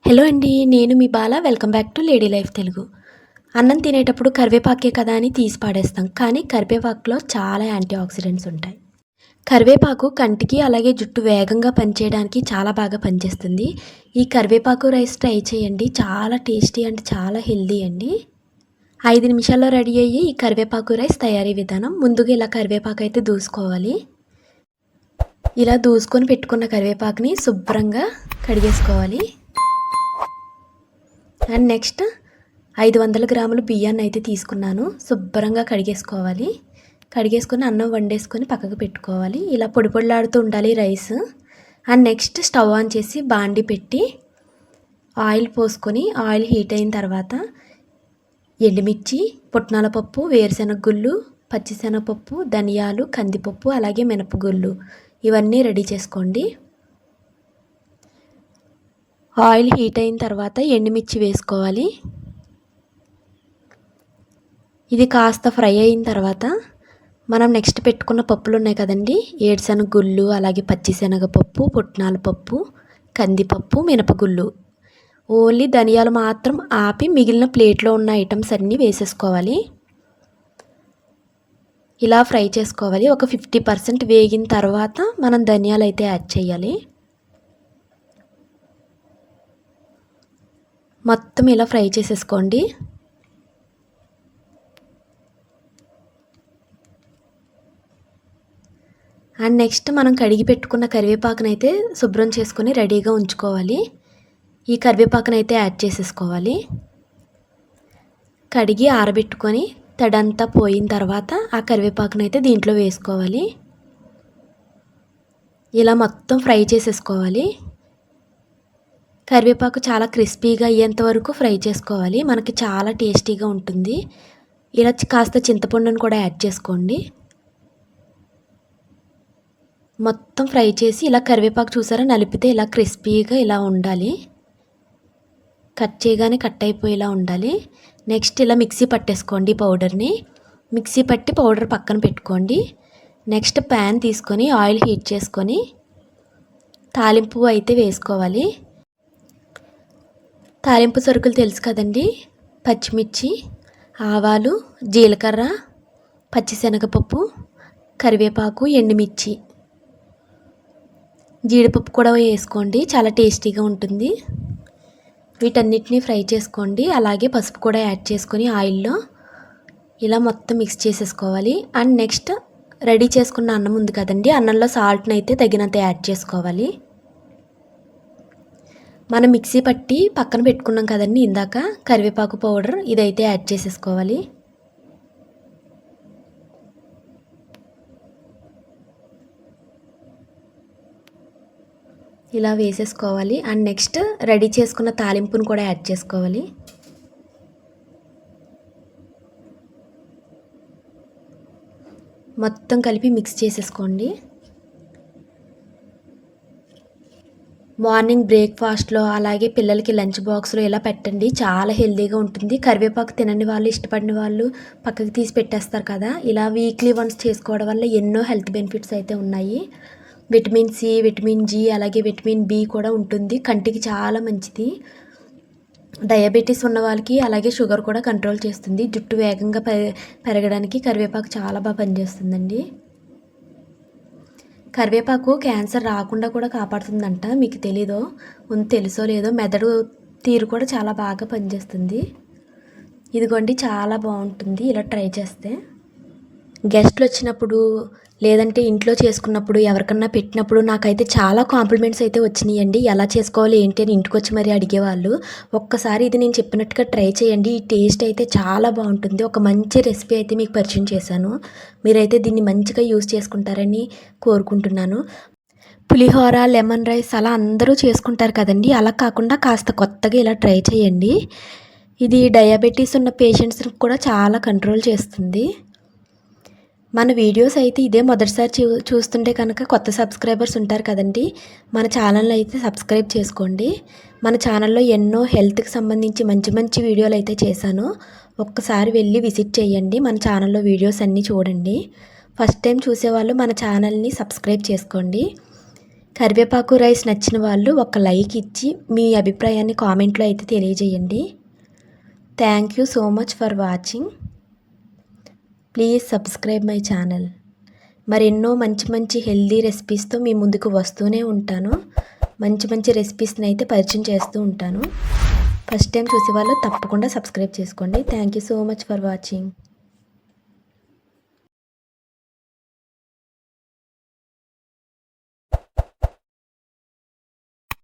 Hello అండి. నేను మీ Bala. Welcome back to lady life Telugu. అన్నం తినేటప్పుడు కరివేపాకే కదా అని తీసి పాడేస్తాం. కానీ కరివేపాకులో చాలా యాంటీ ఆక్సిడెంట్స్ ఉంటాయి. కరివేపాకు కంటికి అలాగే జుట్టు వేగంగా పనిచేయడానికి చాలా బాగా పనిచేస్తుంది. ఈ కరివేపాకు రైస్ ట్రై చేయండి. చాలా టేస్టీ అండ్ చాలా హెల్దీ అండి. 5 నిమిషాల్లో రెడీ అయ్యి ఈ కరివేపాకు రైస్ తయారీ విధానం. ముందుగా ఇలా కరివేపాకు అయితే దూసుకోవాలి. ఇలా దూసుకొని పెట్టుకున్న కరివేపాకుని శుభ్రంగా కడిగేసుకోవాలి. అండ్ నెక్స్ట్ 500 గ్రాములు బియ్యాన్ని అయితే తీసుకున్నాను. శుభ్రంగా కడిగేసుకోవాలి. కడిగేసుకొని అన్నం వండేసుకొని పక్కకు పెట్టుకోవాలి. ఇలా పొడి పొడిలాడుతూ ఉండాలి rice. And next stove on చేసి బాండి పెట్టి ఆయిల్ పోసుకొని ఆయిల్ హీట్ అయిన తర్వాత ఎండుమిర్చి, పుట్నాల పప్పు, వేరుశెనగ గుళ్ళు, పచ్చిశనగపప్పు, ధనియాలు, కందిపప్పు అలాగే మినపగుళ్ళు ఇవన్నీ రెడీ చేసుకోండి. ఆయిల్ హీట్ అయిన తర్వాత ఎండుమిర్చి వేసుకోవాలి. ఇది కాస్త ఫ్రై అయిన తర్వాత మనం నెక్స్ట్ పెట్టుకున్న పప్పులు ఉన్నాయి కదండి, ఏడుశనగ గుళ్ళు అలాగే పచ్చిశనగపప్పు, పుట్నాల పప్పు, కందిపప్పు, మినపగుళ్ళు, ఓన్లీ ధనియాలు మాత్రం ఆపి మిగిలిన ప్లేట్లో ఉన్న ఐటమ్స్ అన్నీ వేసేసుకోవాలి. ఇలా ఫ్రై చేసుకోవాలి. ఒక 50% వేగిన తర్వాత మనం ధనియాలు అయితే యాడ్ చేయాలి. మొత్తం ఇలా ఫ్రై చేసేసుకోండి. అండ్ నెక్స్ట్ మనం కడిగి పెట్టుకున్న కరివేపాకునైతే శుభ్రం చేసుకొని రెడీగా ఉంచుకోవాలి. ఈ కరివేపాకునైతే యాడ్ చేసేసుకోవాలి. కడిగి ఆరబెట్టుకొని తడంతా పోయిన తర్వాత ఆ కరివేపాకునైతే దీంట్లో వేసుకోవాలి. ఇలా మొత్తం ఫ్రై చేసేసుకోవాలి. కరివేపాకు చాలా క్రిస్పీగా అయ్యేంత వరకు ఫ్రై చేసుకోవాలి. మనకి చాలా టేస్టీగా ఉంటుంది. ఇలా కాస్త చింతపండును కూడా యాడ్ చేసుకోండి. మొత్తం ఫ్రై చేసి ఇలా కరివేపాకు చూసారా, నలిపితే ఇలా క్రిస్పీగా ఇలా ఉండాలి. కట్ చేయగానే కట్ అయిపోయేలా ఉండాలి. నెక్స్ట్ ఇలా మిక్సీ పట్టేసుకోండి పౌడర్ని. మిక్సీ పట్టి పౌడర్ పక్కన పెట్టుకోండి. నెక్స్ట్ ప్యాన్ తీసుకొని ఆయిల్ హీట్ చేసుకొని తాలింపు అయితే వేసుకోవాలి. తాలింపు సరుకులు తెలుసు కదండి, పచ్చిమిర్చి, ఆవాలు, జీలకర్ర, పచ్చిశనగపప్పు, కరివేపాకు, ఎండుమిర్చి, జీడిపప్పు కూడా వేసుకోండి, చాలా టేస్టీగా ఉంటుంది. వీటన్నిటిని ఫ్రై చేసుకోండి. అలాగే పసుపు కూడా యాడ్ చేసుకొని ఆయిల్లో ఇలా మొత్తం మిక్స్ చేసేసుకోవాలి. అండ్ నెక్స్ట్ రెడీ చేసుకున్న అన్నం ఉంది కదండి, అన్నంలో సాల్ట్ని అయితే తగినంత యాడ్ చేసుకోవాలి. మనం మిక్సీ పట్టి పక్కన పెట్టుకున్నాం కదండి ఇందాక కరివేపాకు పౌడర్, ఇదైతే యాడ్ చేసేసుకోవాలి. ఇలా వేసేసుకోవాలి. అండ్ నెక్స్ట్ రెడీ చేసుకున్న తాలింపును కూడా యాడ్ చేసుకోవాలి. మొత్తం కలిపి మిక్స్ చేసేసుకోండి. మార్నింగ్ బ్రేక్ఫాస్ట్లో అలాగే పిల్లలకి లంచ్ బాక్స్లో ఇలా పెట్టండి. చాలా హెల్తీగా ఉంటుంది. కరివేపాకు తినని వాళ్ళు, ఇష్టపడిన వాళ్ళు పక్కకి తీసి పెట్టేస్తారు కదా. ఇలా వీక్లీ వన్స్ చేసుకోవడం వల్ల ఎన్నో హెల్త్ బెనిఫిట్స్ అయితే ఉన్నాయి. విటమిన్ సి, విటమిన్ జి అలాగే విటమిన్ బి కూడా ఉంటుంది. కంటికి చాలా మంచిది. డయాబెటీస్ ఉన్న వాళ్ళకి అలాగే షుగర్ కూడా కంట్రోల్ చేస్తుంది. జుట్టు వేగంగా పెరగడానికి కరివేపాకు చాలా బాగా పనిచేస్తుందండి. కరివేపాకు క్యాన్సర్ రాకుండా కూడా కాపాడుతుందంట. మీకు తెలీదో, తెలుసో లేదో, మెదడు తీరు కూడా చాలా బాగా పనిచేస్తుంది. ఇదిగోండి, చాలా బాగుంటుంది ఇలా ట్రై చేస్తే. గెస్ట్లు వచ్చినప్పుడు లేదంటే ఇంట్లో చేసుకున్నప్పుడు ఎవరికన్నా పెట్టినప్పుడు నాకైతే చాలా కాంప్లిమెంట్స్ అయితే వచ్చినాయండి. ఎలా చేసుకోవాలి ఏంటి అని ఇంటికి వచ్చి మరీ అడిగేవాళ్ళు. ఒక్కసారి ఇది నేను చెప్పినట్టుగా ట్రై చేయండి. ఈ టేస్ట్ అయితే చాలా బాగుంటుంది. ఒక మంచి రెసిపీ అయితే మీకు పరిచయం చేశాను. మీరైతే దీన్ని మంచిగా యూజ్ చేసుకుంటారని కోరుకుంటున్నాను. పులిహోర, లెమన్ రైస్ అలా అందరూ చేసుకుంటారు కదండి. అలా కాకుండా కాస్త కొత్తగా ఇలా ట్రై చేయండి. ఇది డయాబెటీస్ ఉన్న పేషెంట్స్ని కూడా చాలా కంట్రోల్ చేస్తుంది. మన వీడియోస్ అయితే ఇదే మొదటిసారి చూస్తుంటే కనుక కొత్త సబ్స్క్రైబర్స్ ఉంటారు కదండి, మన ఛానల్ అయితే సబ్స్క్రైబ్ చేసుకోండి. మన ఛానల్లో ఎన్నో హెల్త్కి సంబంధించి మంచి మంచి వీడియోలు అయితే చేశాను. ఒక్కసారి వెళ్ళి విజిట్ చేయండి. మన ఛానల్లో వీడియోస్ అన్నీ చూడండి. ఫస్ట్ టైం చూసేవాళ్ళు మన ఛానల్ని సబ్స్క్రైబ్ చేసుకోండి. కరివేపాకు రైస్ నచ్చిన వాళ్ళు ఒక లైక్ ఇచ్చి మీ అభిప్రాయాన్ని కామెంట్లో అయితే తెలియజేయండి. Thank you so much for watching. Please subscribe my channel. మరెన్నో మంచి మంచి హెల్దీ రెసిపీస్తో మీ ముందుకు వస్తూనే ఉంటాను. మంచి మంచి రెసిపీస్ని అయితే పరిచయం చేస్తూ ఉంటాను. ఫస్ట్ టైం చూసే వాళ్ళు తప్పకుండా సబ్స్క్రైబ్ చేసుకోండి. Thank you so much for watching.